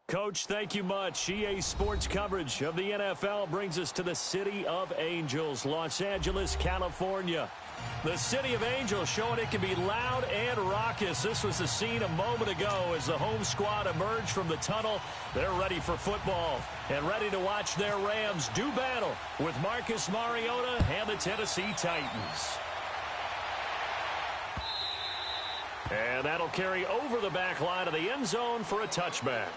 Coach, thank you much. EA Sports coverage of the NFL brings us to the City of Angels, Los Angeles, California. The City of Angels showing it can be loud and raucous. This was the scene a moment ago as the home squad emerged from the tunnel. They're ready for football and ready to watch their Rams do battle with Marcus Mariota and the Tennessee Titans. And that'll carry over the back line of the end zone for a touchback.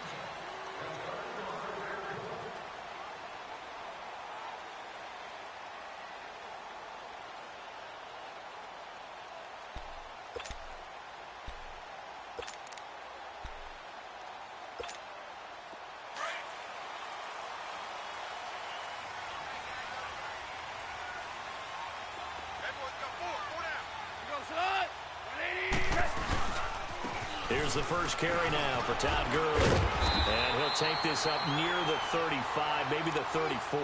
Here's the first carry now for Todd Gurley. And he'll take this up near the 35, maybe the 34.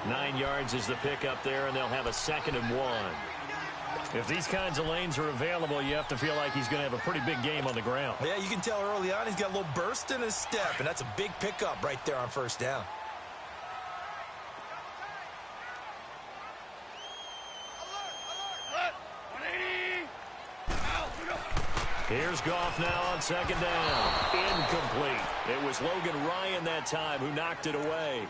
9 yards is the pickup there, and they'll have a 2nd and 1. If these kinds of lanes are available, you have to feel like he's going to have a pretty big game on the ground. Yeah, you can tell early on he's got a little burst in his step, and that's a big pickup right there on first down. Here's Goff now on 2nd down. Incomplete. It was Logan Ryan that time who knocked it away.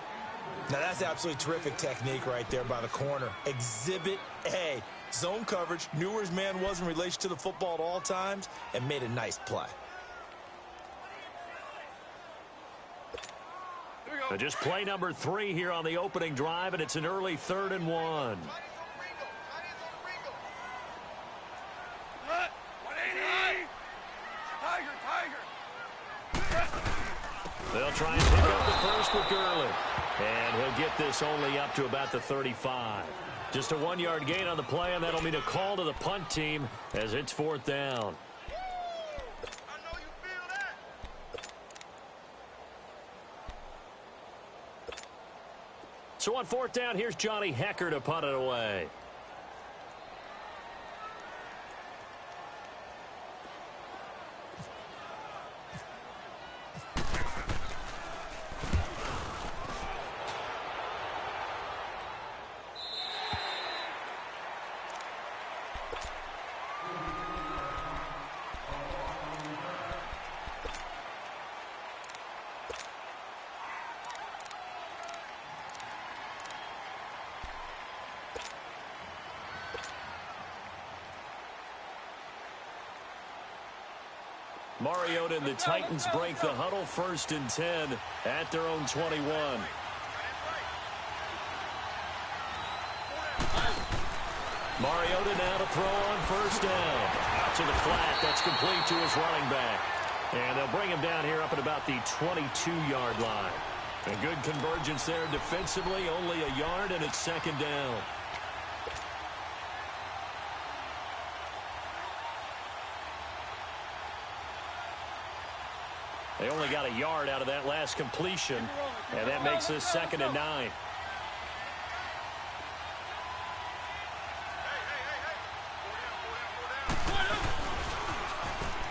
Now that's absolutely terrific technique right there by the corner. Exhibit A. Zone coverage, knew where his man was in relation to the football at all times, and made a nice play. Just play number 3 here on the opening drive, and it's an early 3rd and 1. They'll try and pick up the first with Gurley. And he'll get this only up to about the 35. Just a 1-yard gain on the play, and that'll mean a call to the punt team as it's 4th down. So on 4th down, here's Johnny Hecker to punt it away. Mariota and the Titans break the huddle, 1st and 10 at their own 21. Mariota now to throw on 1st down. Out to the flat. That's complete to his running back. And they'll bring him down here up at about the 22-yard line. A good convergence there defensively, only a yard, and it's 2nd down. They only got a yard out of that last completion, and that makes this 2nd and 9.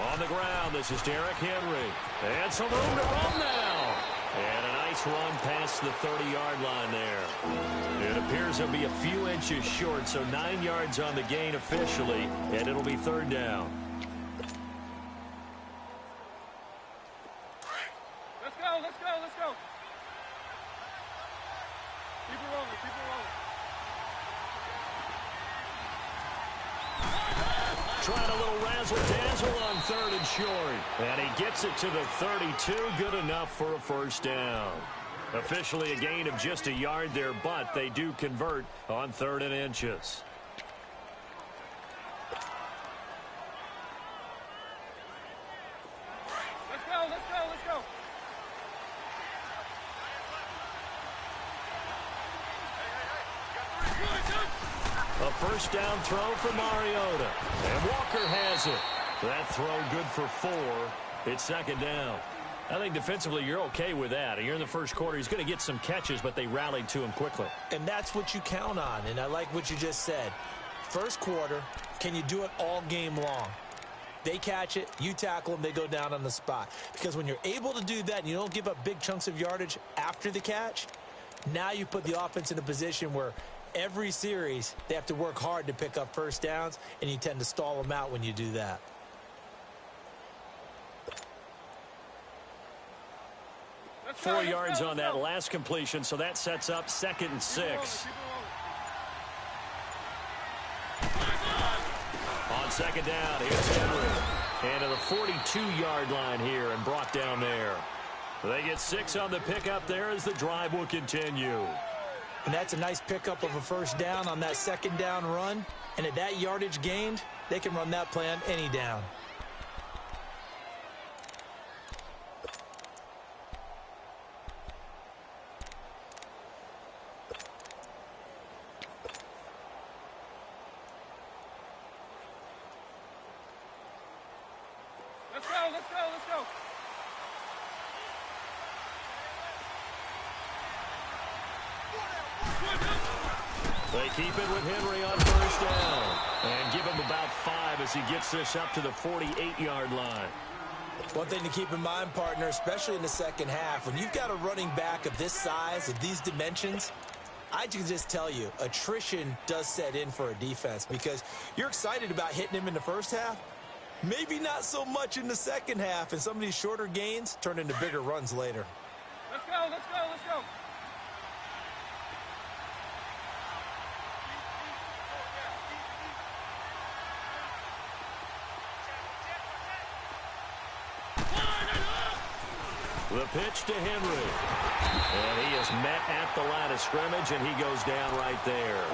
On the ground, this is Derrick Henry. And some room to run now. And a nice run past the 30-yard line there. It appears he'll be a few inches short, so 9 yards on the gain officially, and it'll be 3rd down. Let's go. Keep it rolling. Trying a little razzle-dazzle on 3rd and short. And he gets it to the 32. Good enough for a 1st down. Officially a gain of just a yard there, but they do convert on 3rd and inches. Let's go. A 1st down throw for Mariota. And Walker has it. That throw good for 4. It's 2nd down. I think defensively you're okay with that. You're in the first quarter. He's going to get some catches, but they rallied to him quickly. And that's what you count on, and I like what you just said. First quarter, can you do it all game long? They catch it, you tackle them, they go down on the spot. Because when you're able to do that and you don't give up big chunks of yardage after the catch, now you put the offense in a position where every series they have to work hard to pick up first downs, and you tend to stall them out when you do that. Let's 4 go, let's yards go, on let's that go. last completion, so that sets up 2nd and 6. Keep On 2nd down, here's Henry. And to the 42-yard line here and brought down there. They get 6 on the pickup there as the drive will continue. And that's a nice pickup of a first down on that 2nd down run. And at that yardage gained, they can run that play on any down. Let's go, let's go, let's go. They keep it with Henry on first down. And give him about 5 as he gets this up to the 48-yard line. One thing to keep in mind, partner, especially in the second half, when you've got a running back of this size, of these dimensions, I can just tell you, attrition does set in for a defense because you're excited about hitting him in the first half. Maybe not so much in the second half, and some of these shorter gains turn into bigger runs later. Let's go, let's go, let's go. The pitch to Henry. And he is met at the line of scrimmage, and he goes down right there.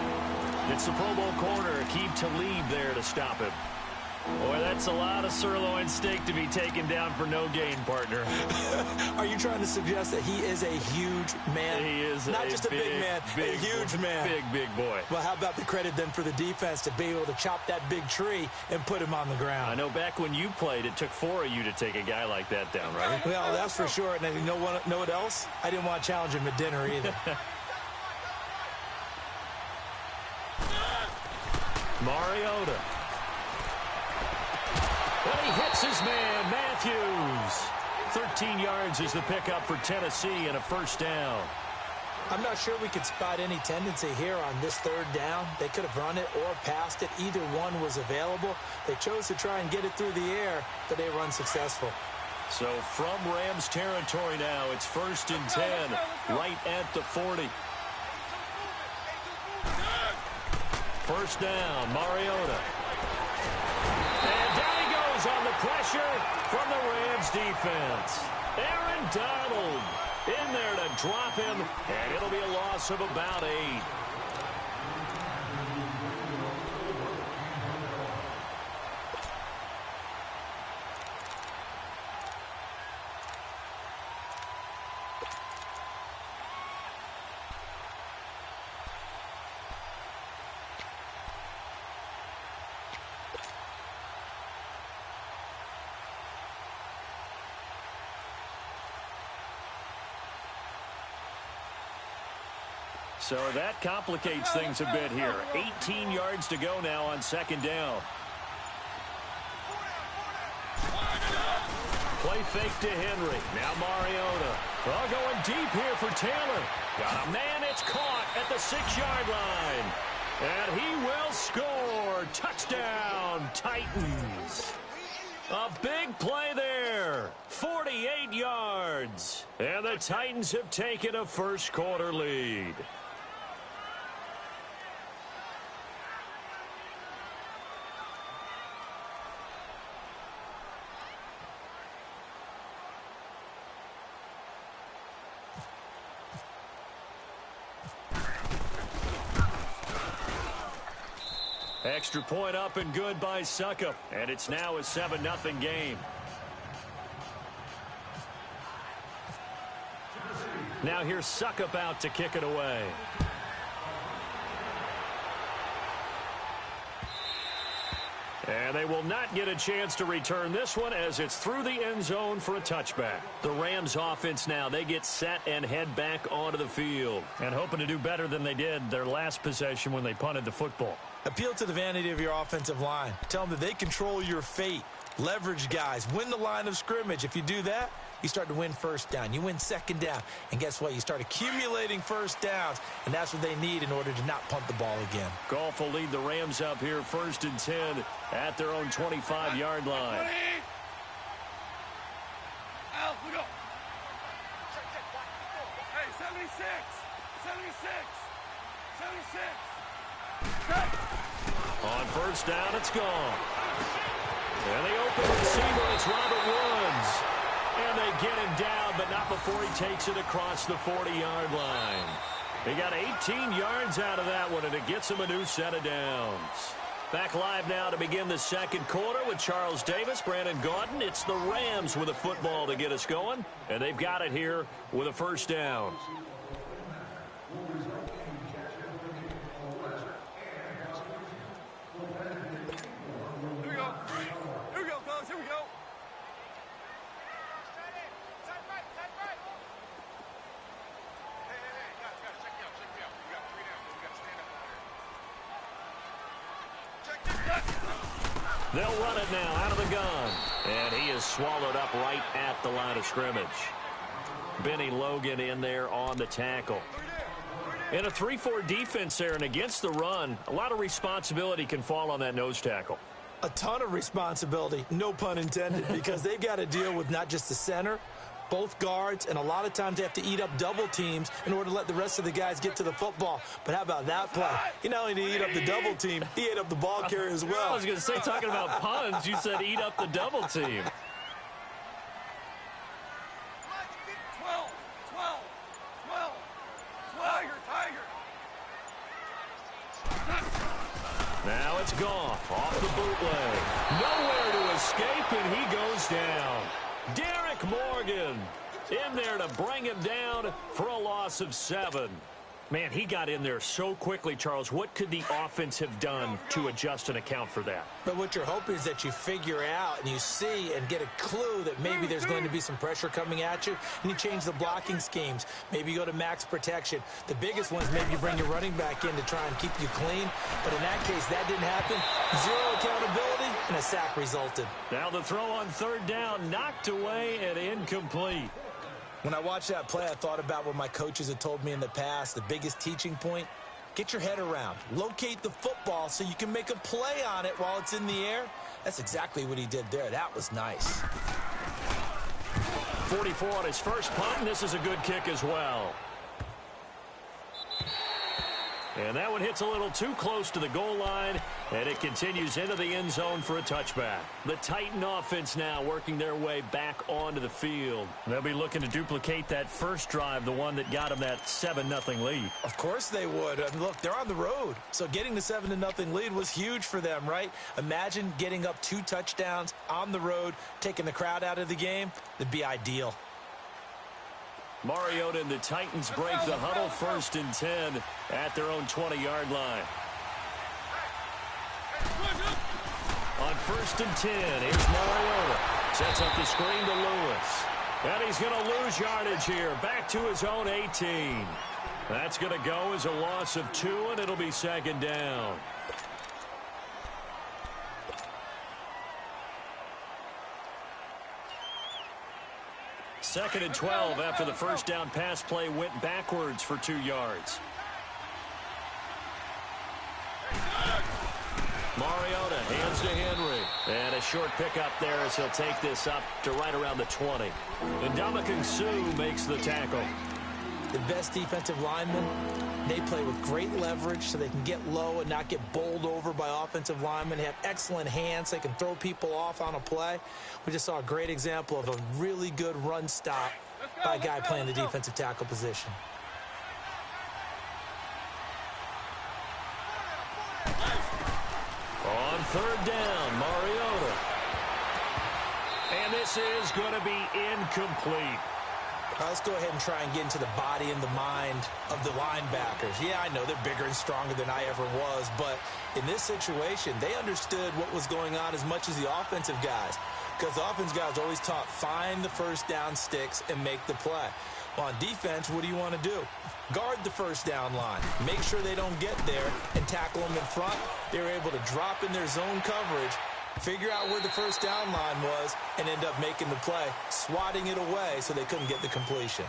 It's the Pro Bowl corner, Aqib Talib there to stop him. Boy, that's a lot of sirloin steak to be taken down for no gain, partner. Are you trying to suggest that he is a huge man? He is not just a big man, a huge man. Big boy. Well, how about the credit then for the defense to be able to chop that big tree and put him on the ground? I know back when you played, it took 4 of you to take a guy like that down, right? Well, that's for sure. And then you know what else? I didn't want to challenge him at dinner either. Mariota. But he hits his man, Matthews. 13 yards is the pickup for Tennessee and a first down. I'm not sure we could spot any tendency here on this 3rd down. They could have run it or passed it. Either one was available. They chose to try and get it through the air, but they were unsuccessful. So from Rams territory now, it's 1st and 10, right at the 40. First down, Mariota. And down he goes on the pressure from the Rams defense. Aaron Donald in there to drop him, and it'll be a loss of about 8. So that complicates things a bit here. 18 yards to go now on 2nd down. Play fake to Henry. Now Mariota. Well, going deep here for Taylor. Got a man. It's caught at the 6-yard line. And he will score. Touchdown, Titans. A big play there. 48 yards. And the Titans have taken a first-quarter lead. Extra point up and good by Suckup. And it's now a 7-0 game. Now here's Suckup out to kick it away. And they will not get a chance to return this one as it's through the end zone for a touchback. The Rams offense now, they get set and head back onto the field. And hoping to do better than they did their last possession when they punted the football. Appeal to the vanity of your offensive line. Tell them that they control your fate. Leverage guys. Win the line of scrimmage. If you do that, you start to win first down. You win second down. And guess what? You start accumulating first downs. And that's what they need in order to not punt the ball again. Goff will lead the Rams up here 1st and 10 at their own 25-yard line. Al, we go. Hey, 76. 76. 76. On first down, it's gone. And the open receiver, it's Robert Woods. And they get him down, but not before he takes it across the 40-yard line. He got 18 yards out of that one, and it gets him a new set of downs. Back live now to begin the second quarter with Charles Davis, Brandon Gaudin. It's the Rams with a football to get us going, and they've got it here with a first down. They'll run it now out of the gun. And he is swallowed up right at the line of scrimmage. Benny Logan in there on the tackle. In a 3-4 defense there and against the run, a lot of responsibility can fall on that nose tackle. A ton of responsibility, no pun intended, because they've got to deal with not just the center, both guards, and a lot of times they have to eat up double teams in order to let the rest of the guys get to the football. But how about that play? He not only did he eat up the double team, he ate up the ball carrier as well. I was going to say, talking about puns, you said eat up the double team. 12. Tiger. Now it's Goff off the bootleg. Nowhere to escape, and he goes down. Derek Morgan in there to bring him down for a loss of 7. Man, he got in there so quickly, Charles. What could the offense have done to adjust and account for that? But what you're hoping is that you figure out and you see and get a clue that maybe there's going to be some pressure coming at you, and you change the blocking schemes. Maybe you go to max protection. The biggest one is maybe you bring your running back in to try and keep you clean. But in that case, that didn't happen. 0 accountability, and a sack resulted. Now the throw on 3rd down, knocked away and incomplete. When I watched that play, I thought about what my coaches had told me in the past. The biggest teaching point, get your head around. Locate the football so you can make a play on it while it's in the air. That's exactly what he did there. That was nice. 44 on his first punt, and this is a good kick as well. And that one hits a little too close to the goal line, and it continues into the end zone for a touchback. The Titan offense now working their way back onto the field. They'll be looking to duplicate that first drive, the one that got them that 7-0 lead. Of course they would. I mean, look, they're on the road, so getting the 7-0 lead was huge for them, right? Imagine getting up 2 touchdowns on the road, taking the crowd out of the game. That'd be ideal. Mariota and the Titans break the huddle 1st and 10 at their own 20-yard line. On 1st and 10, here's Mariota. Sets up the screen to Lewis. And he's going to lose yardage here. Back to his own 18. That's going to go as a loss of 2, and it'll be 2nd down. Second and 12 after the first down pass play went backwards for 2 yards. Mariota hands to Henry. And a short pickup there as he'll take this up to right around the 20. And Ndamukong Suh makes the tackle. The best defensive linemen, they play with great leverage so they can get low and not get bowled over by offensive linemen. They have excellent hands. They can throw people off on a play. We just saw a great example of a really good run stop by a guy playing the defensive tackle position. On 3rd down, Mariota. And this is going to be incomplete. Let's go ahead and try and get into the body and the mind of the linebackers. Yeah, I know they're bigger and stronger than I ever was, but in this situation, they understood what was going on as much as the offensive guys, because the offensive guys always taught find the first down sticks and make the play. On defense, what do you want to do? Guard the first down line. Make sure they don't get there and tackle them in front. They were able to drop in their zone coverage, figure out where the first down line was, and end up making the play, swatting it away so they couldn't get the completion.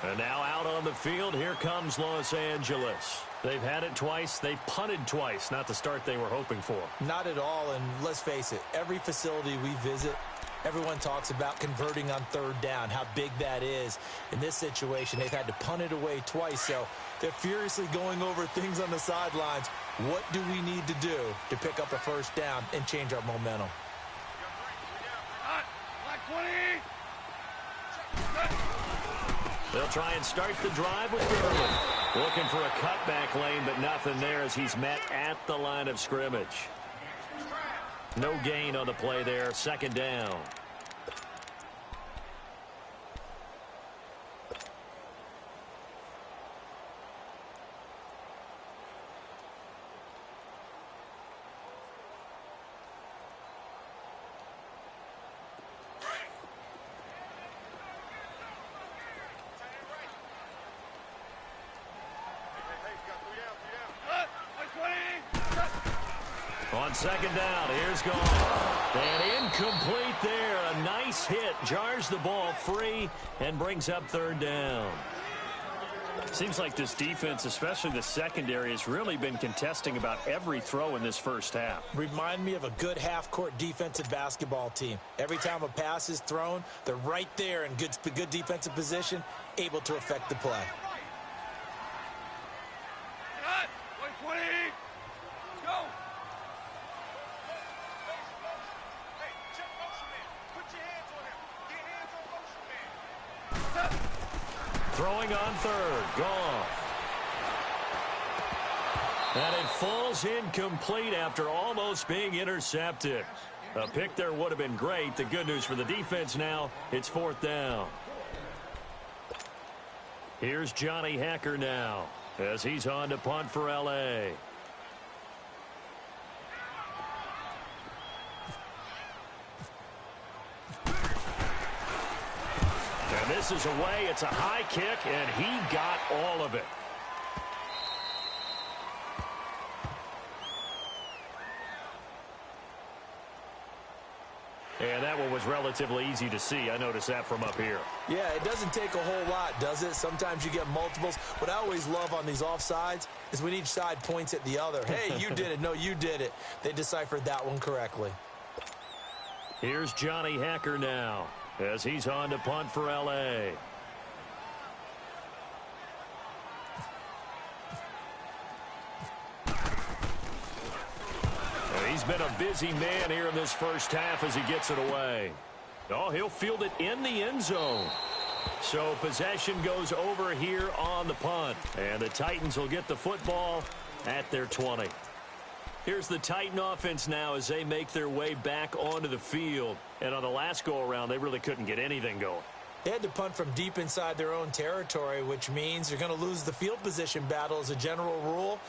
And now out on the field, here comes Los Angeles. They've had it twice. They've punted twice. Not the start they were hoping for. Not at all, and let's face it, every facility we visit, everyone talks about converting on third down, how big that is. In this situation, they've had to punt it away twice, so they're furiously going over things on the sidelines. What do we need to do to pick up a first down and change our momentum? Black 20. They'll try and start the drive with Gurley. Looking for a cutback lane, but nothing there as he's met at the line of scrimmage. No gain on the play there. Second down. On second down, here's Goff. And incomplete there. A nice hit. Jars the ball free and brings up third down. Seems like this defense, especially the secondary, has really been contesting about every throw in this first half. Remind me of a good half-court defensive basketball team. Every time a pass is thrown, they're right there in good defensive position, able to affect the play. White 20. Go. Throwing on third. Goff. And it falls incomplete after almost being intercepted. A pick there would have been great. The good news for the defense now, it's fourth down. Here's Johnny Hacker now as he's on to punt for L.A. And this is away. It's a high kick, and he got all of it. And that one was relatively easy to see. I noticed that from up here. Yeah, it doesn't take a whole lot, does it? Sometimes you get multiples. What I always love on these offsides is when each side points at the other. Hey, you did it. No, you did it. They deciphered that one correctly. Here's Johnny Hacker now as he's on to punt for L.A. He's been a busy man here in this first half as he gets it away. Oh, he'll field it in the end zone. So possession goes over here on the punt. And the Titans will get the football at their 20. Here's the Titan offense now as they make their way back onto the field. And on the last go-around, they really couldn't get anything going. They had to punt from deep inside their own territory, which means you're going to lose the field position battle as a general rule.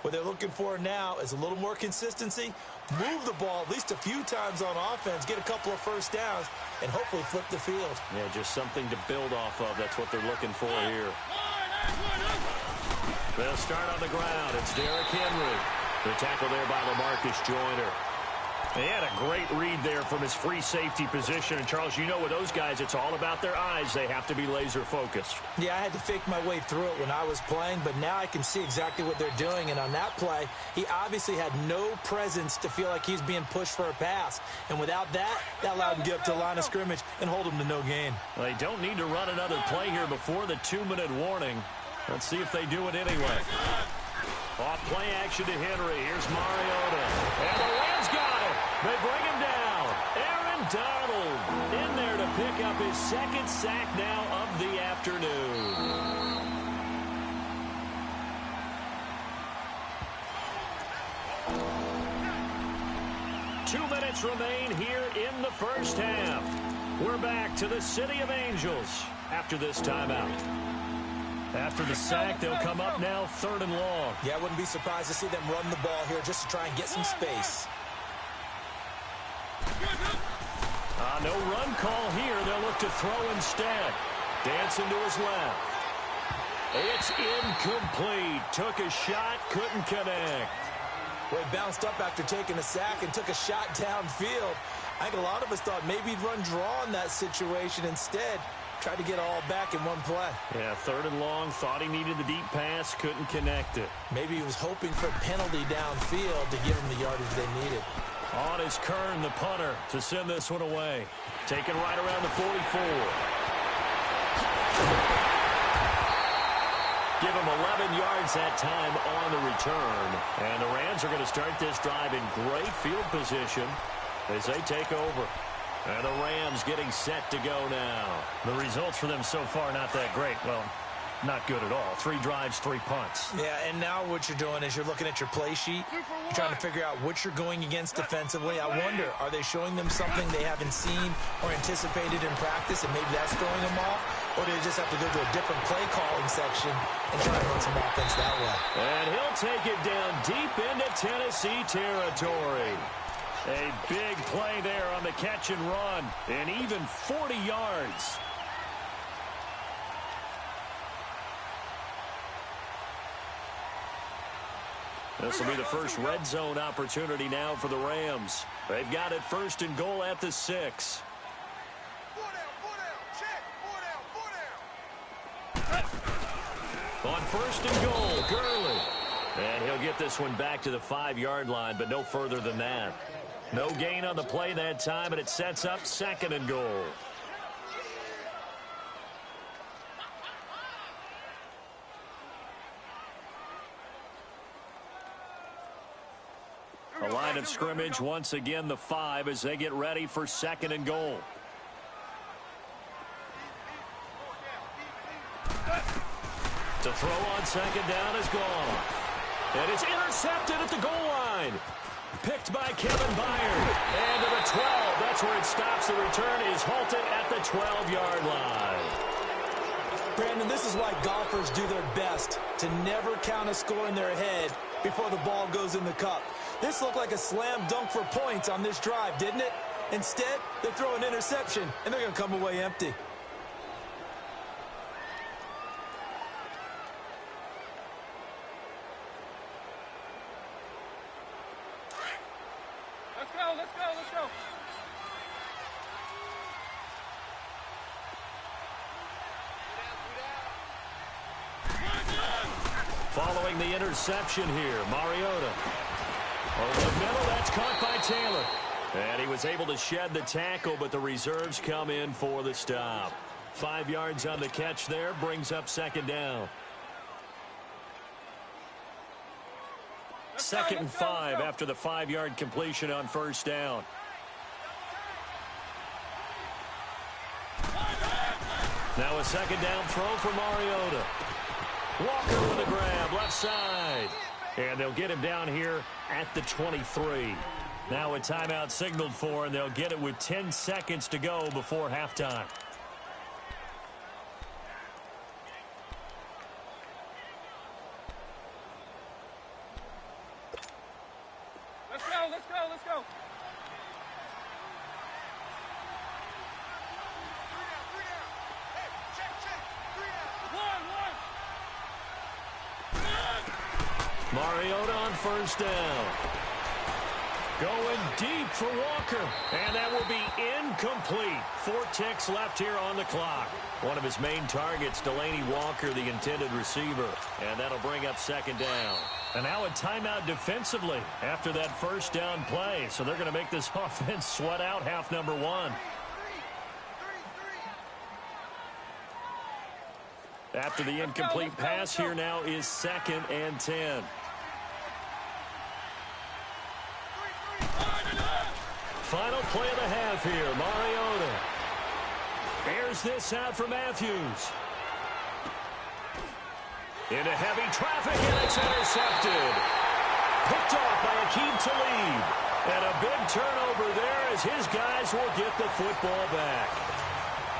What they're looking for now is a little more consistency, move the ball at least a few times on offense, get a couple of first downs, and hopefully flip the field. Yeah, just something to build off of. That's what they're looking for here. They'll start on the ground. It's Derrick Henry. The tackle there by LaMarcus Joyner. They had a great read there from his free safety position. And, Charles, you know with those guys, it's all about their eyes. They have to be laser-focused. Yeah, I had to fake my way through it when I was playing, but now I can see exactly what they're doing. And on that play, he obviously had no presence to feel like he's being pushed for a pass. And without that, that allowed him to get up to the line of scrimmage and hold him to no gain. Well, they don't need to run another play here before the 2-minute warning. Let's see if they do it anyway. Off play action to Henry. Here's Mariota. And the Rams got it. They bring him down. Aaron Donald in there to pick up his second sack now of the afternoon. Two minutes remain here in the first half. We're back to the City of Angels after this timeout. After the sack, they'll come up now 3rd and long. Yeah, I wouldn't be surprised to see them run the ball here just to try and get some space. No run call here. They'll look to throw instead. Dancing to his left. It's incomplete. Took a shot, couldn't connect. Well, he bounced up after taking a sack and took a shot downfield. I think a lot of us thought maybe he'd run draw in that situation. Instead, tried to get all back in one play. Yeah, 3rd and long. Thought he needed the deep pass, couldn't connect it. Maybe he was hoping for a penalty downfield to give him the yardage they needed. On is Kern, the punter, to send this one away. Taken right around the 44. Give him 11 yards that time on the return. And the Rams are going to start this drive in great field position as they take over. And the Rams getting set to go now. The results for them so far not that great. Well, not good at all. 3 drives, 3 punts. Yeah, and now what you're doing is you're looking at your play sheet. You're trying to figure out what you're going against defensively. I wonder, are they showing them something they haven't seen or anticipated in practice, and maybe that's throwing them off? Or do they just have to go to a different play calling section and try to run some offense that way? And he'll take it down deep into Tennessee territory. A big play there on the catch and run, and even 40 yards. This will be the first red zone opportunity now for the Rams. They've got it 1st and goal at the 6. On 1st and goal, Gurley. And he'll get this one back to the 5-yard line, but no further than that. No gain on the play that time, and it sets up 2nd and goal. A line of scrimmage, once again the 5 as they get ready for 2nd and goal. To throw on 2nd down is gone. And it's intercepted at the goal line. Picked by Kevin Byard. And to the 12. That's where it stops. The return is halted at the 12-yard line. Brandon, this is why golfers do their best to never count a score in their head before the ball goes in the cup. This looked like a slam dunk for points on this drive, didn't it? Instead, they throw an interception, and they're going to come away empty. Let's go, let's go, let's go. Following the interception here, Mariota. Over the middle, that's caught by Taylor. And he was able to shed the tackle, but the reserves come in for the stop. 5 yards on the catch there, brings up 2nd down. 2nd and 5 after the 5-yard completion on 1st down. Now a 2nd down throw for Mariota. Walker with a grab, left side. And they'll get him down here at the 23. Now a timeout signaled for, and they'll get it with 10 seconds to go before halftime. Let's go, let's go, let's go. Mariota on 1st down. Going deep for Walker. And that will be incomplete. 4 ticks left here on the clock. One of his main targets, Delaney Walker, the intended receiver. And that'll bring up 2nd down. And now a timeout defensively after that 1st down play. So they're going to make this offense sweat out half number 1. After the incomplete pass, here now is 2nd and 10. Final play of the half here. Mariota airs this out for Matthews. Into heavy traffic, and it's intercepted. Picked off by Aqib Talib. And a big turnover there as his guys will get the football back.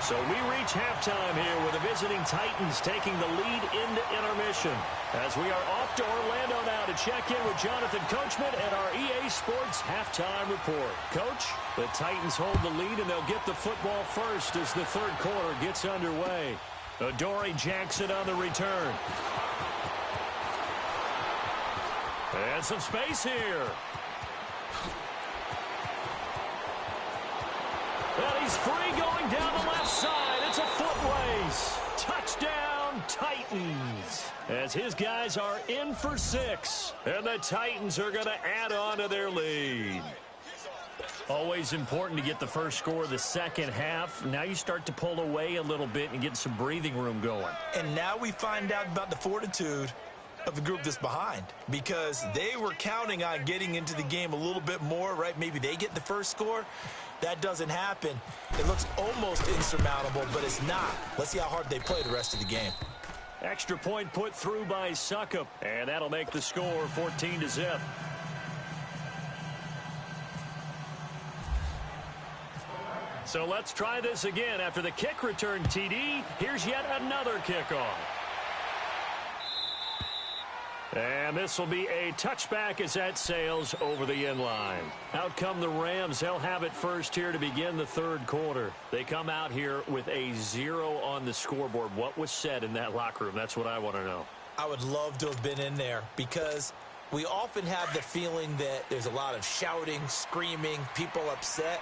So we reach halftime here with the visiting Titans taking the lead into intermission. As we are off to Orlando now to check in with Jonathan Coachman and our EA Sports halftime report. Coach, the Titans hold the lead and they'll get the football first as the third quarter gets underway. Adoree Jackson on the return. And some space here. And he's free going down the left side. It's a foot race. Touchdown, Titans. As his guys are in for 6. And the Titans are going to add on to their lead. Always important to get the first score of the second half. Now you start to pull away a little bit and get some breathing room going. And now we find out about the fortitude of the group that's behind, because they were counting on getting into the game a little bit more, right? Maybe they get the first score. That doesn't happen. It looks almost insurmountable, but it's not. Let's see how hard they play the rest of the game. Extra point put through by Suckup, and that'll make the score 14-0. So let's try this again. After the kick return TD, here's yet another kickoff. And this will be a touchback as that sails over the end line. Out come the Rams. They'll have it first here to begin the third quarter. They come out here with a 0 on the scoreboard. What was said in that locker room? That's what I want to know. I would love to have been in there, because we often have the feeling that there's a lot of shouting, screaming, people upset.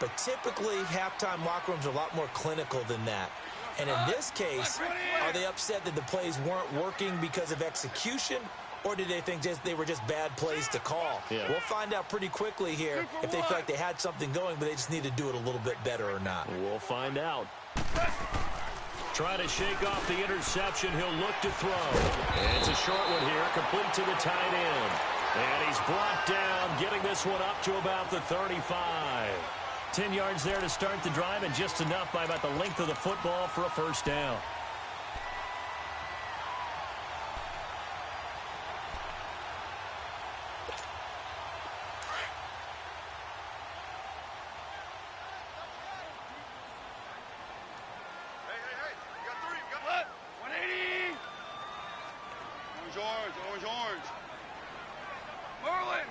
But typically, halftime locker rooms are a lot more clinical than that. And in this case, are they upset that the plays weren't working because of execution, or did they think they were just bad plays to call? Yeah. We'll find out pretty quickly here if they feel like they had something going, but they just need to do it a little bit better or not. We'll find out. Trying to shake off the interception. He'll look to throw. And it's a short one here, complete to the tight end. And he's brought down, getting this one up to about the 35. 10 yards there to start the drive, and just enough by about the length of the football for a first down. Hey, you got 3, you got what? 180. Orange. Merlin.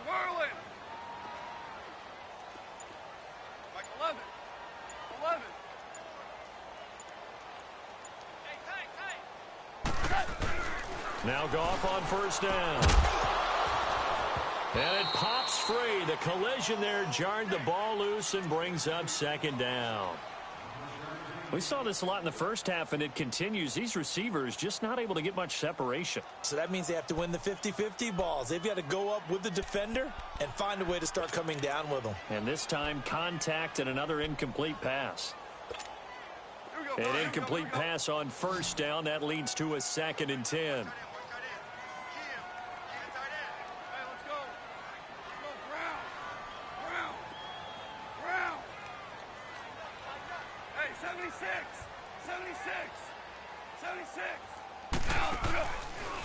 11. Now Goff on first down. And it pops free. The collision there jarred the ball loose and brings up second down. We saw this a lot in the first half, and it continues. These receivers just not able to get much separation. So that means they have to win the 50-50 balls. They've got to go up with the defender and find a way to start coming down with them. And this time, contact and another incomplete pass. An incomplete pass on first down. That leads to a 2nd and 10.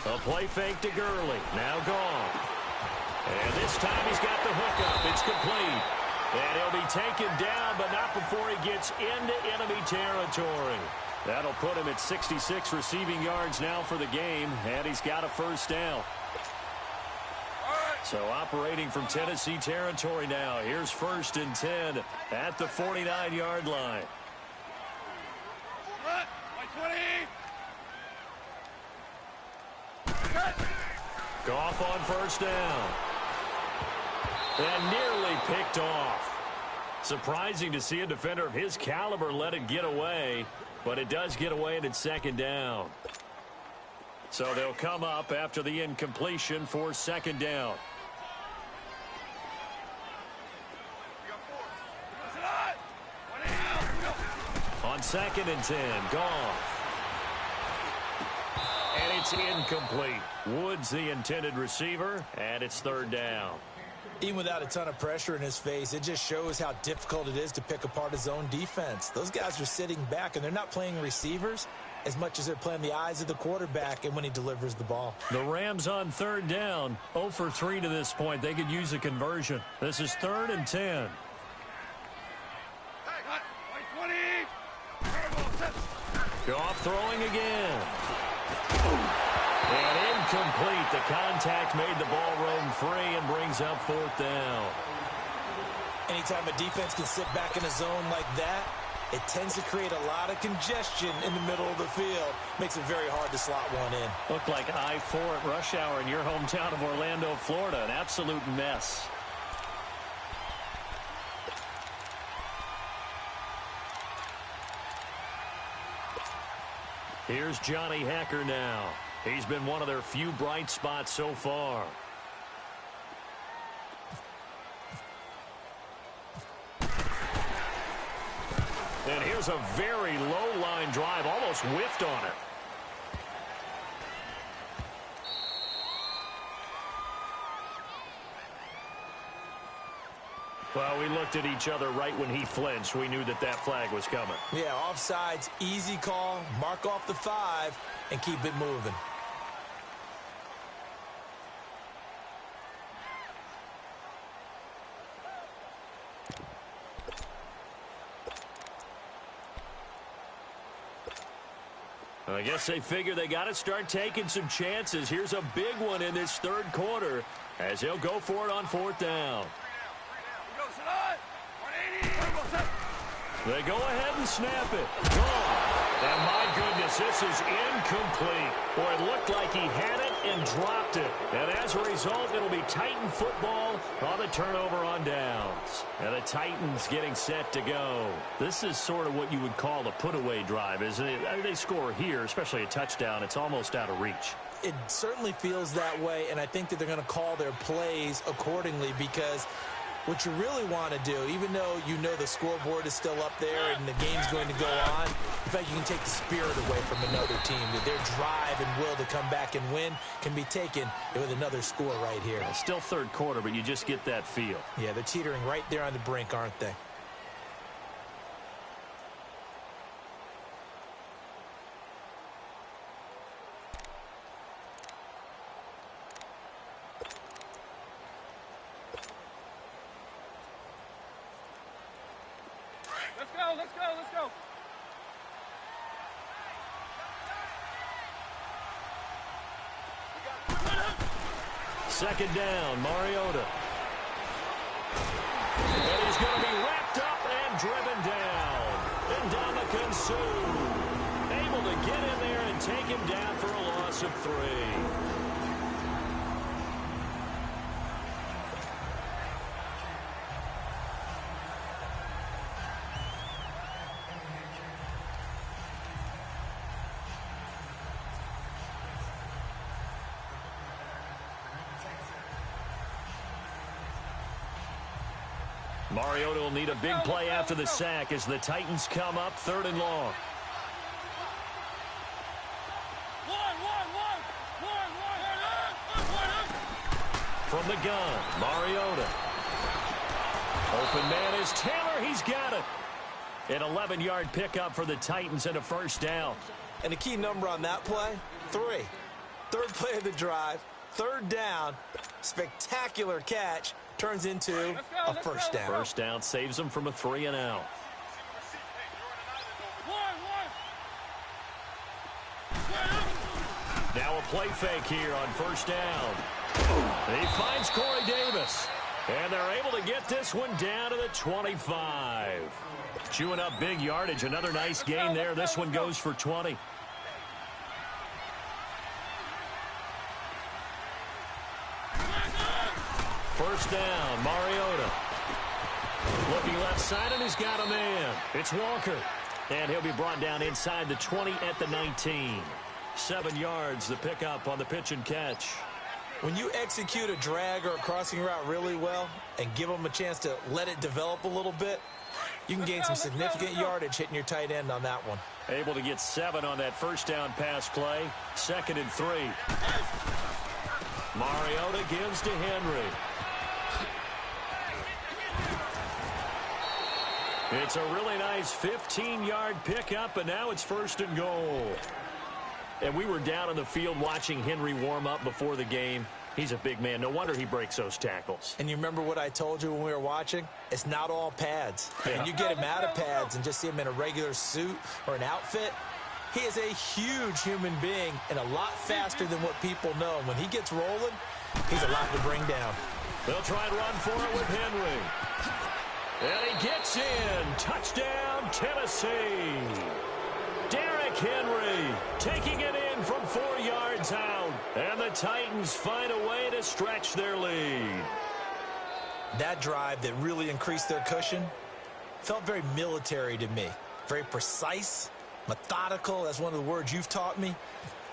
A play fake to Gurley. Now gone. And this time he's got the hookup. It's complete. And he'll be taken down, but not before he gets into enemy territory. That'll put him at 66 receiving yards now for the game, and he's got a first down. So operating from Tennessee territory now. Here's 1st and 10 at the 49-yard line. Goff on first down. And nearly picked off. Surprising to see a defender of his caliber let it get away, but it does get away and it's 2nd down. So they'll come up after the incompletion for 2nd down. On 2nd and 10, Goff. And it's incomplete. Woods the intended receiver, and it's 3rd down. Even without a ton of pressure in his face, it just shows how difficult it is to pick apart his own defense. Those guys are sitting back, and they're not playing receivers as much as they're playing the eyes of the quarterback and when he delivers the ball. The Rams on 3rd down, 0 for 3 to this point. They could use a conversion. This is 3rd and 10. Hey, 20. Goff throwing again. And incomplete. The contact made the ball roam free and brings up fourth down. Anytime a defense can sit back in a zone like that, it tends to create a lot of congestion in the middle of the field. Makes it very hard to slot one in. Looked like I-4 at rush hour in your hometown of Orlando, Florida. An absolute mess. Here's Johnny Hacker now. He's been one of their few bright spots so far. And here's a very low line drive, almost whiffed on it. Well, we looked at each other right when he flinched. We knew that that flag was coming. Yeah, offsides, easy call, mark off the 5, and keep it moving. I guess they figure they got to start taking some chances. Here's a big one in this third quarter as he'll go for it on fourth down. They go ahead and snap it. Gone. And my goodness, this is incomplete. Boy, it looked like he had it and dropped it. And as a result, it'll be Titan football on the turnover on downs. And the Titans getting set to go. This is sort of what you would call a put-away drive, isn't it? I mean, they score here, especially a touchdown. It's almost out of reach. It certainly feels that way, and I think that they're going to call their plays accordingly because what you really want to do, even though you know the scoreboard is still up there and the game's going to go on, in fact, you can take the spirit away from another team. That their drive and will to come back and win can be taken with another score right here. Well, still third quarter, but you just get that feel. Yeah, they're teetering right there on the brink, aren't they? Let's go. Second down, Mariota. And he's going to be wrapped up and driven down. And Ndamukong Suh able to get in there and take him down for a loss of 3. Mariota will need a big play after the sack as the Titans come up 3rd and long. From the gun, Mariota. Open man is Taylor. He's got it. An 11-yard pickup for the Titans and a first down. And the key number on that play, 3. Third play of the drive, 3rd down, spectacular catch. Turns into a first down. First down saves them from a 3 and out. Now a play fake here on first down. He finds Corey Davis. And they're able to get this one down to the 25. Chewing up big yardage. Another nice gain there. This one goes for 20. First down, Mariota. Looking left side, and he's got a man. It's Walker. And he'll be brought down inside the 20 at the 19. 7 yards, the pickup on the pitch and catch. When you execute a drag or a crossing route really well and give them a chance to let it develop a little bit, you can gain some significant yardage hitting your tight end on that one. Able to get 7 on that first down pass play. 2nd and 3. Mariota gives to Henry. It's a really nice 15-yard pickup, and now it's 1st and goal. And we were down on the field watching Henry warm up before the game. He's a big man. No wonder he breaks those tackles. And you remember what I told you when we were watching? It's not all pads. Yeah. And you get him out of pads and just see him in a regular suit or an outfit, He is a huge human being and a lot faster than what people know. When he gets rolling, he's a lot to bring down. They'll try and run for it with Henry. And he gets in. Touchdown, Tennessee. Derrick Henry taking it in from 4 yards out. And the Titans find a way to stretch their lead. That drive that really increased their cushion felt very military to me. Very precise, methodical. That's one of the words you've taught me.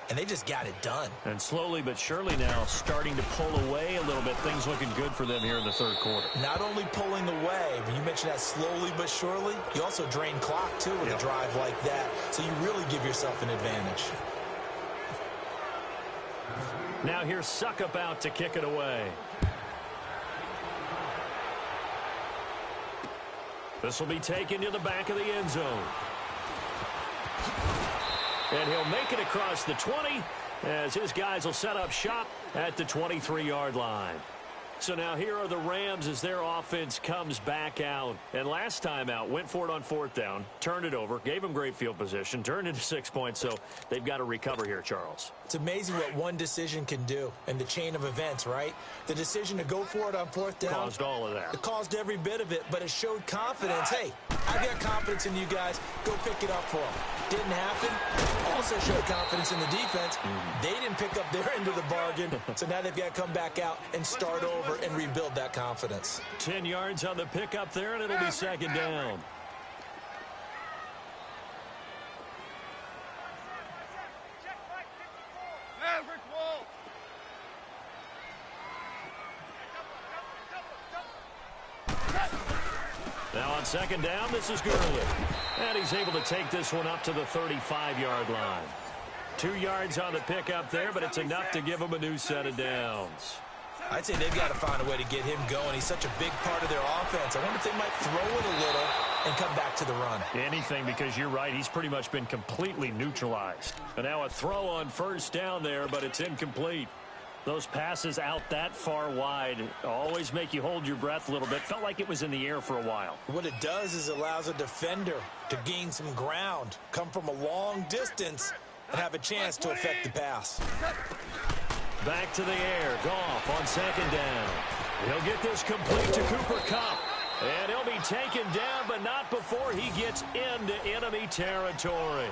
And they just got it done. And slowly but surely now starting to pull away a little bit. Things looking good for them here in the third quarter. Not only pulling away, but you mentioned that slowly but surely. You also drain clock, too, with a drive like that. So you really give yourself an advantage. Now here's Suckup out to kick it away. This will be taken to the back of the end zone. And he'll make it across the 20 as his guys will set up shop at the 23-yard line. So now here are the Rams as their offense comes back out. And last time out, went for it on 4th down, turned it over, gave them great field position, turned into 6 points. So they've got to recover here, Charles. It's amazing what one decision can do in the chain of events, right? The decision to go for it on 4th down. Caused all of that. It caused every bit of it, but it showed confidence. Hey, I've got confidence in you guys. Go pick it up for them. Didn't happen. Also showed confidence in the defense. They didn't pick up their end of the bargain, so now they've got to come back out and start over and rebuild that confidence. 10 yards on the pickup there, and it'll be 2nd down. Now on 2nd down, this is Gurley. And he's able to take this one up to the 35-yard line. 2 yards on the pickup there, but it's enough to give him a new set of downs. I'd say they've got to find a way to get him going. He's such a big part of their offense. I wonder if they might throw it a little and come back to the run. Anything, because you're right. He's pretty much been completely neutralized. And now a throw on 1st down there, but it's incomplete. Those passes out that far wide always make you hold your breath a little bit. Felt like it was in the air for a while. What it does is allows a defender to gain some ground, come from a long distance, and have a chance to affect the pass. Back to the air. Goff on 2nd down. He'll get this complete to Cooper Kupp. And he'll be taken down, but not before he gets into enemy territory.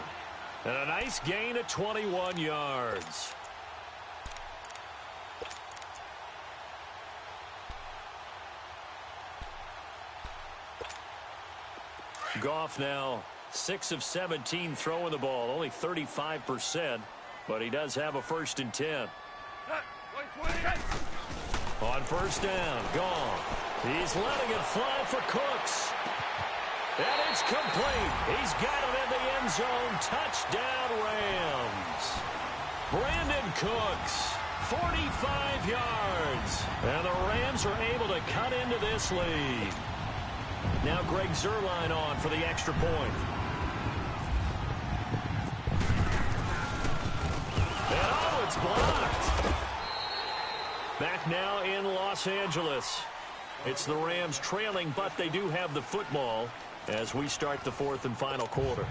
And a nice gain of 21 yards. Goff now 6 of 17 throwing the ball, only 35%, but he does have a 1st and 10. On 1st down, Goff. He's letting it fly for Cooks. And it's complete. He's got it in the end zone. Touchdown, Rams. Brandon Cooks, 45 yards. And the Rams are able to cut into this lead. Now Greg Zuerlein on for the extra point. And oh, it's blocked. Back now in Los Angeles. It's the Rams trailing, but they do have the football as we start the 4th and final quarter.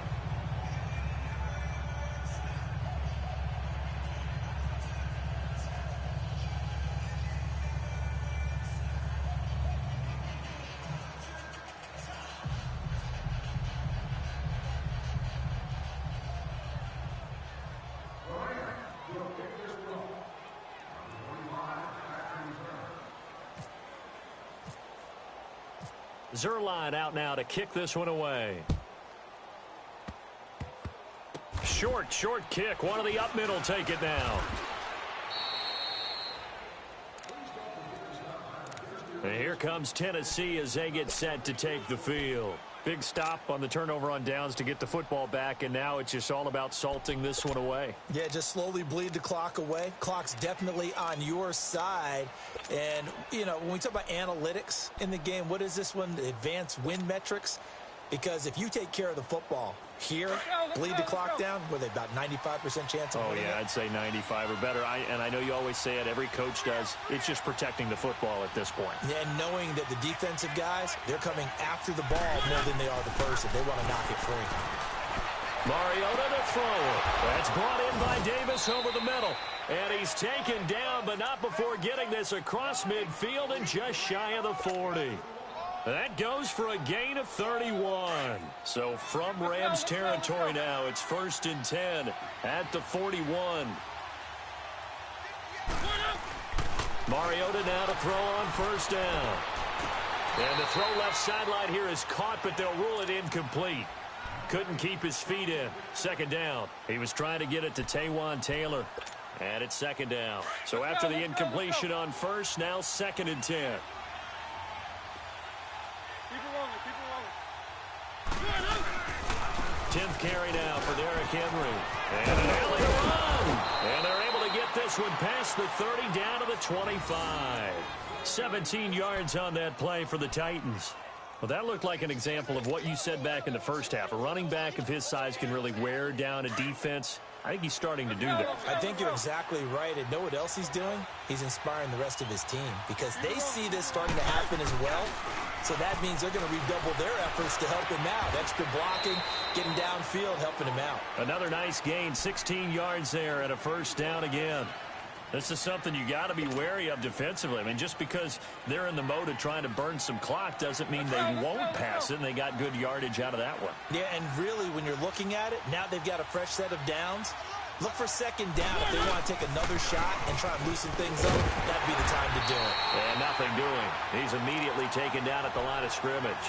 Zuerlein out now to kick this one away. Short kick. One of the up middle take it now. And here comes Tennessee as they get set to take the field. Big stop on the turnover on downs to get the football back, and now it's just all about salting this one away. Yeah, just slowly bleed the clock away. Clock's definitely on your side. And, you know, when we talk about analytics in the game, what is this one? The advanced win metrics? Because if you take care of the football here, bleed the clock down, with about 95% chance of winning it. I'd say 95 or better. And I know you always say it, every coach does. It's just protecting the football at this point. Yeah, and knowing that the defensive guys, they're coming after the ball more than they are the person. They want to knock it free. Mariota to throw it. That's brought in by Davis over the middle. And he's taken down, but not before getting this across midfield and just shy of the 40. That goes for a gain of 31. So from Rams territory now, it's 1st and 10 at the 41. Mariota now to throw on 1st down. And the throw left sideline here is caught, but they'll rule it incomplete. Couldn't keep his feet in. 2nd down. He was trying to get it to Taywan Taylor. And it's 2nd down. So after the incompletion on 1st, now 2nd and 10. 10th carry now for Derrick Henry. And an alley run. And they're able to get this one past the 30 down to the 25. 17 yards on that play for the Titans. Well, that looked like an example of what you said back in the first half. A running back of his size can really wear down a defense. I think he's starting to do that. I think you're exactly right. And know what else he's doing? He's inspiring the rest of his team because they see this starting to happen as well. So that means they're going to redouble their efforts to help him out. Extra blocking, getting downfield, helping him out. Another nice gain, 16 yards there and a 1st down again. This is something you got to be wary of defensively. I mean, just because they're in the mode of trying to burn some clock doesn't mean they won't pass it, and they got good yardage out of that one. Yeah, and really, when you're looking at it, now they've got a fresh set of downs. Look for 2nd down. If they want to take another shot and try and loosen things up, that'd be the time to do it. And nothing doing. He's immediately taken down at the line of scrimmage.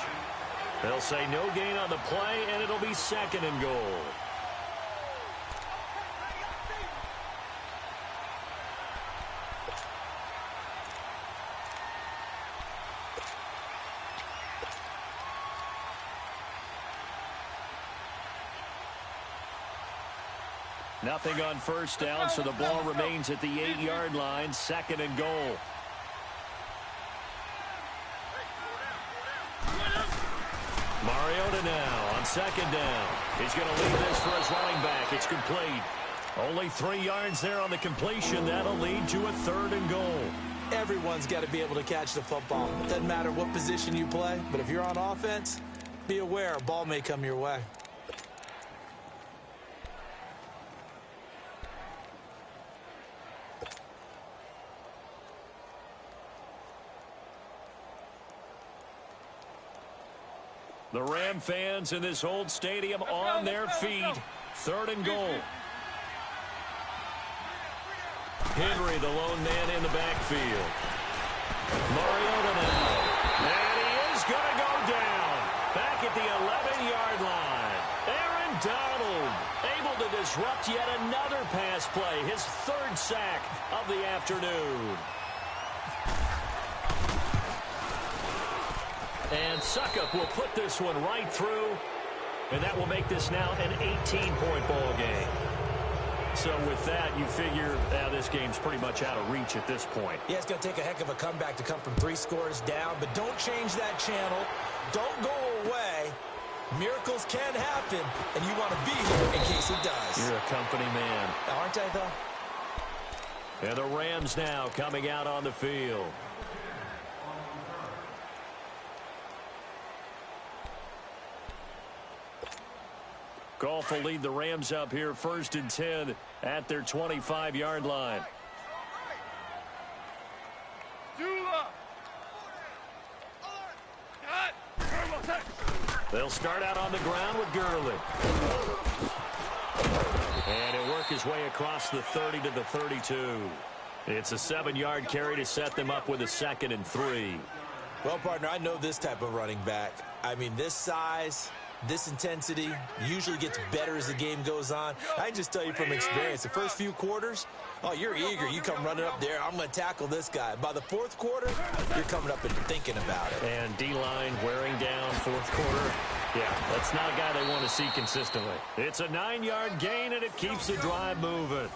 They'll say no gain on the play, and it'll be 2nd and goal. Nothing on 1st down, so the ball remains at the 8-yard line. 2nd and goal. Mariota now on 2nd down. He's going to leave this for his running back. It's complete. Only 3 yards there on the completion. That'll lead to a 3rd and goal. Everyone's got to be able to catch the football. Doesn't matter what position you play, but if you're on offense, be aware a ball may come your way. The Ram fans in this old stadium on their feet. 3rd and goal. Henry, the lone man in the backfield. Mariota now. And he is going to go down. Back at the 11-yard line. Aaron Donald able to disrupt yet another pass play. His 3rd sack of the afternoon. And Suckup will put this one right through, and that will make this now an 18-point ball game. So with that, you figure this game's pretty much out of reach at this point. Yeah, it's going to take a heck of a comeback to come from 3 scores down, but don't change that channel. Don't go away. Miracles can happen, and you want to be here in case it does. You're a company man. Aren't I, though? And the Rams now coming out on the field. Goff will lead the Rams up here 1st and 10 at their 25-yard line. They'll start out on the ground with Gurley. And he'll work his way across the 30 to the 32. It's a 7-yard carry to set them up with a 2nd and 3. Well, partner, I know this type of running back. I mean, this size, this intensity usually gets better as the game goes on. I can just tell you from experience, the first few quarters, oh, you're eager. You come running up there, I'm going to tackle this guy. By the 4th quarter, you're coming up and thinking about it. And D-line wearing down 4th quarter. Yeah, that's not a guy they want to see consistently. It's a 9-yard gain, and it keeps the drive moving.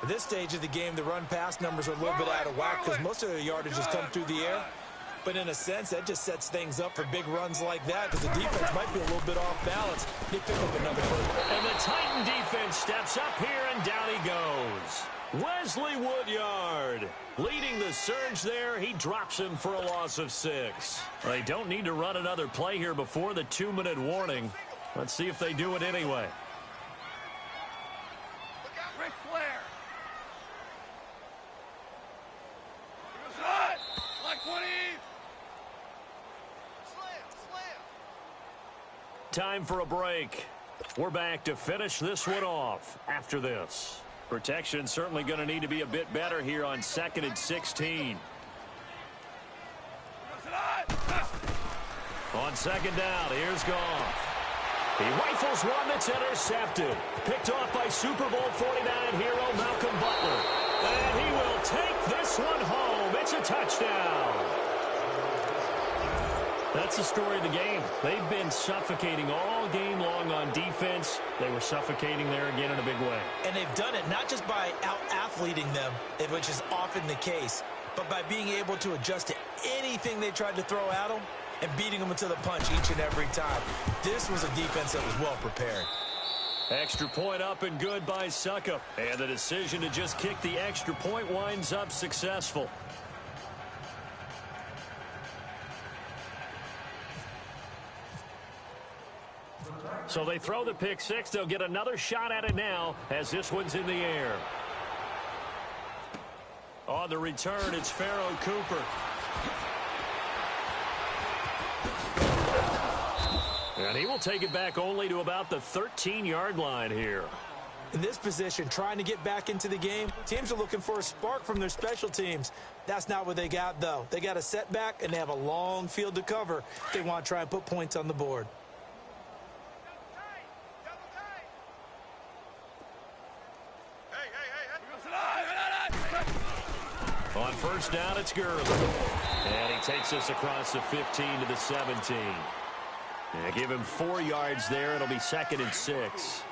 At this stage of the game, the run-pass numbers are a little bit out of whack because most of the yardage has come through the air. But in a sense, that just sets things up for big runs like that because the defense might be a little bit off balance. They pick up another first. And the Titan defense steps up here, and down he goes. Wesley Woodyard leading the surge there. He drops him for a loss of 6. They don't need to run another play here before the 2-minute warning. Let's see if they do it anyway. time for a break. We're back to finish this one off after this. Protection certainly going to need to be a bit better here on 2nd and 16. On 2nd down, here's Goff. He rifles one that's intercepted. Picked off by Super Bowl 49 hero Malcolm Butler. And he will take this one home. It's a touchdown. That's the story of the game. They've been suffocating all game long on defense. They were suffocating there again in a big way. And they've done it not just by out-athleting them, which is often the case, but by being able to adjust to anything they tried to throw at them and beating them into the punch each and every time. This was a defense that was well prepared. Extra point up and good by Suckup. And the decision to just kick the extra point winds up successful. So they throw the pick six. They'll get another shot at it now as this one's in the air. On the return, it's Pharaoh Cooper. And he will take it back only to about the 13-yard line here. In this position, trying to get back into the game, teams are looking for a spark from their special teams. That's not what they got, though. They got a setback, and they have a long field to cover if they want to try and put points on the board. On 1st down, it's Gurley. And he takes us across the 15 to the 17. And give him 4 yards there. It'll be 2nd and 6.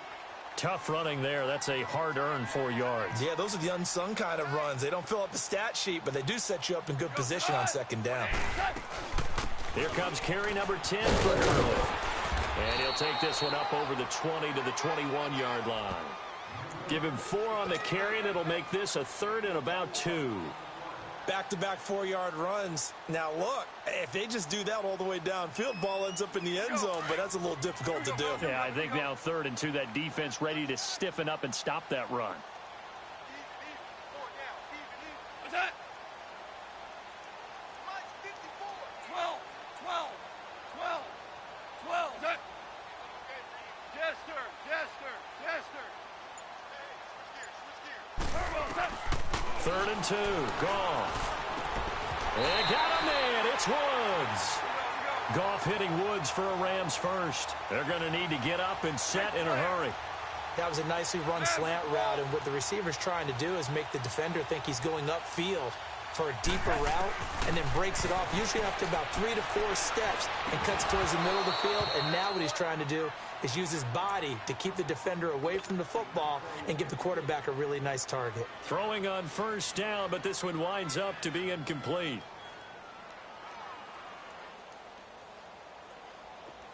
Tough running there. That's a hard-earned 4 yards. Yeah, those are the unsung kind of runs. They don't fill up the stat sheet, but they do set you up in good position on 2nd down. Here comes carry number 10 for Gurley. And he'll take this one up over the 20 to the 21-yard line. Give him 4 on the carry, and it'll make this a 3rd and about 2. Back-to-back 4-yard runs. Now, look, if they just do that all the way downfield, ball ends up in the end zone, but that's a little difficult to do. Yeah, I think now 3rd and 2, that defense ready to stiffen up and stop that run. What's that? 12. What's that? Jester. 3rd and 2, Goff. And got a man, it's Woods. Goff hitting Woods for a Rams first. They're going to need to get up and set in a hurry. That was a nicely run slant route, and what the receiver's trying to do is make the defender think he's going upfield for a deeper route, and then breaks it off, usually after about 3 to 4 steps, and cuts towards the middle of the field. And now what he's trying to do is use his body to keep the defender away from the football and give the quarterback a really nice target. Throwing on 1st down, but this one winds up to be incomplete.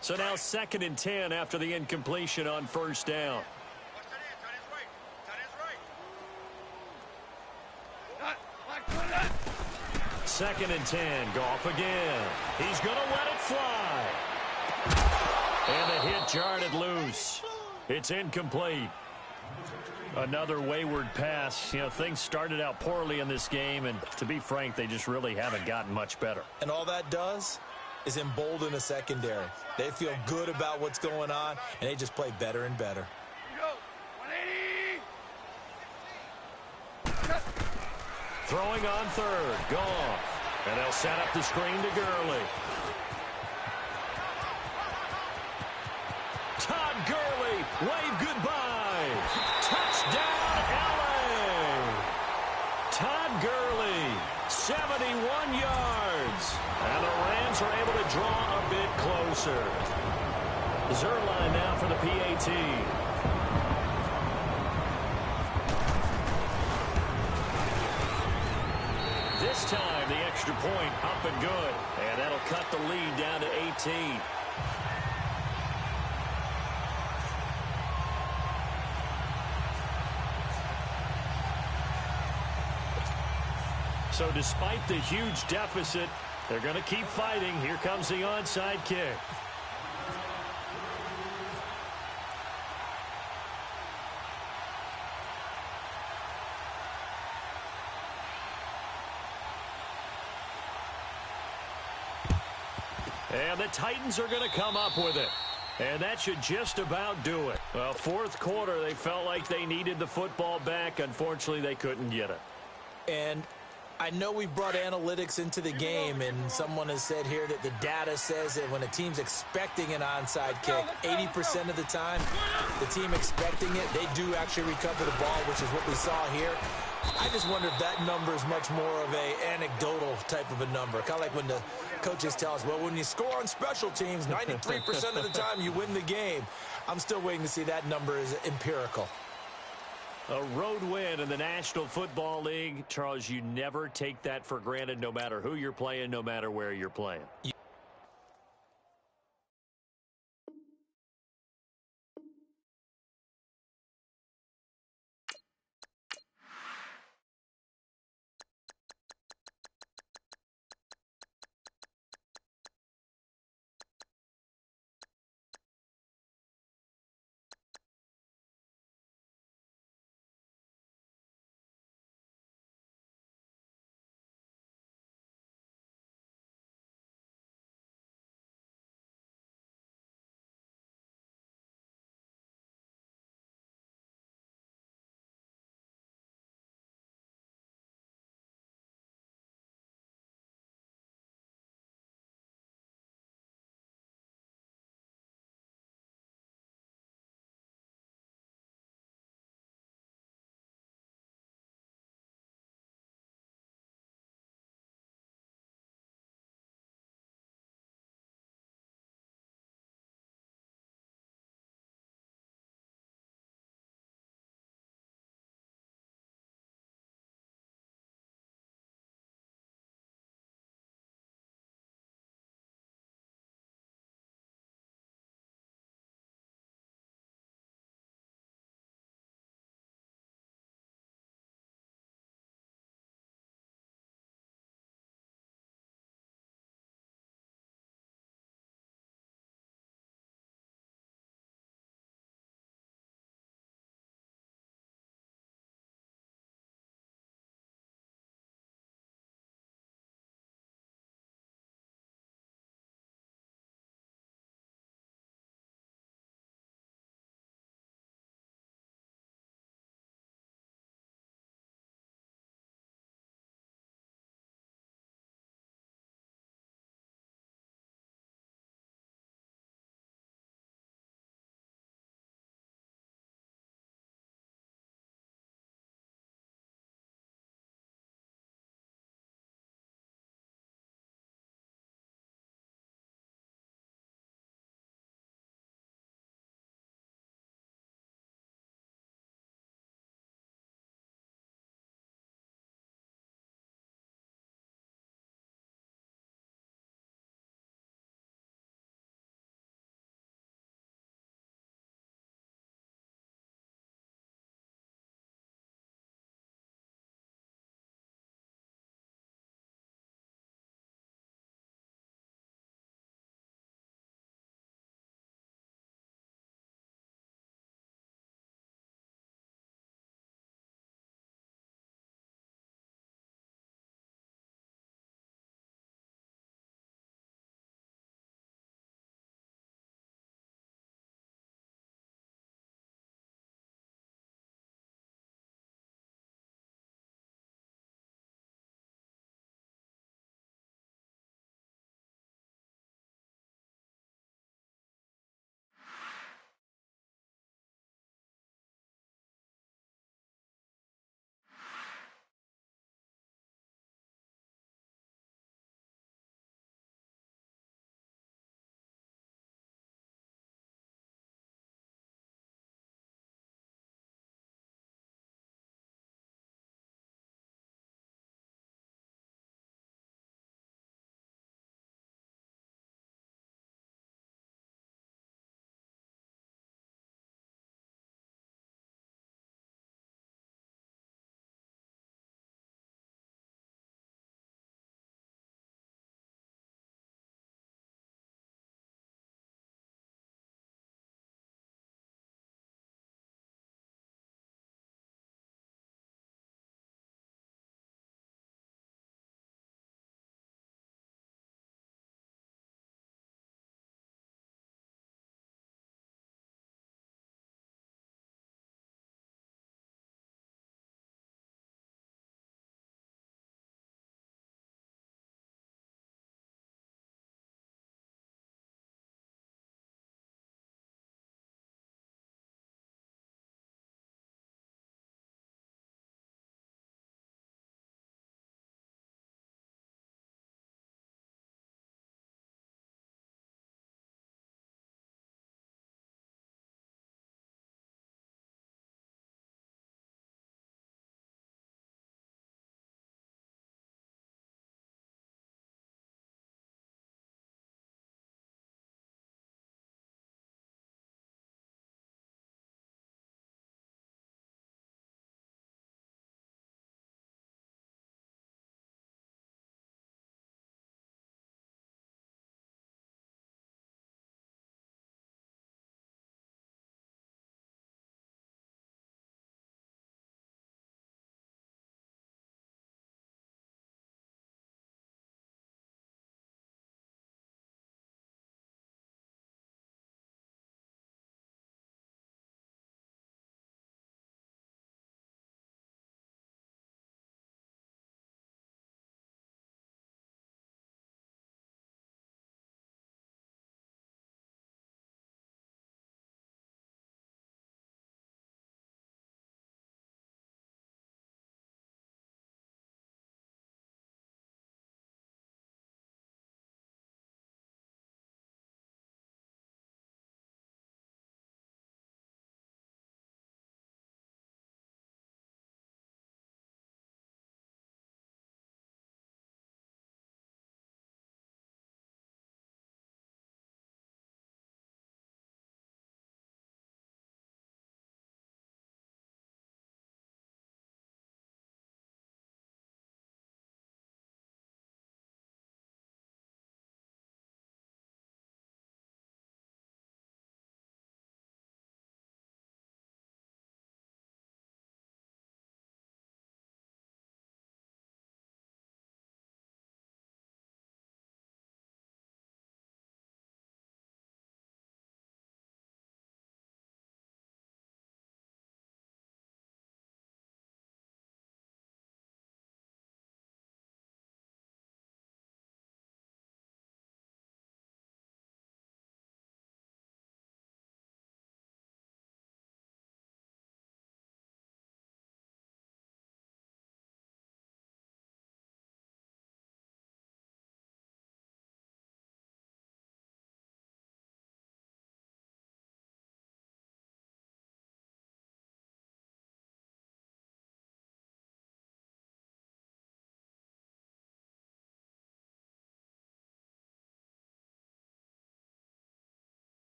So now 2nd and 10 after the incompletion on 1st down. 2nd and 10, Goff again. He's going to let it fly. And the hit jarred it loose. It's incomplete. Another wayward pass. You know, things started out poorly in this game, and to be frank, they just really haven't gotten much better. And all that does is embolden a secondary. They feel good about what's going on, and they just play better and better. Throwing on 3rd, Goff. And they'll set up the screen to Gurley. Todd Gurley, wave goodbye. Touchdown, LA. Todd Gurley, 71 yards. And the Rams are able to draw a bit closer. Zerline now for the PAT. This time, the extra point up and good. And that'll cut the lead down to 18. So despite the huge deficit, they're going to keep fighting. Here comes the onside kick. And the Titans are going to come up with it. And that should just about do it. Well, fourth quarter, they felt like they needed the football back. Unfortunately, they couldn't get it. And I know we brought analytics into the game, and someone has said here that the data says that when a team's expecting an onside kick, 80% of the time, the team expecting it, they do actually recover the ball, which is what we saw here. I just wonder if that number is much more of a anecdotal type of a number. Kind of like when the coaches tell us, well, when you score on special teams, 93% of the time you win the game. I'm still waiting to see that number is empirical. A road win in the National Football League. Charles, you never take that for granted, no matter who you're playing, no matter where you're playing.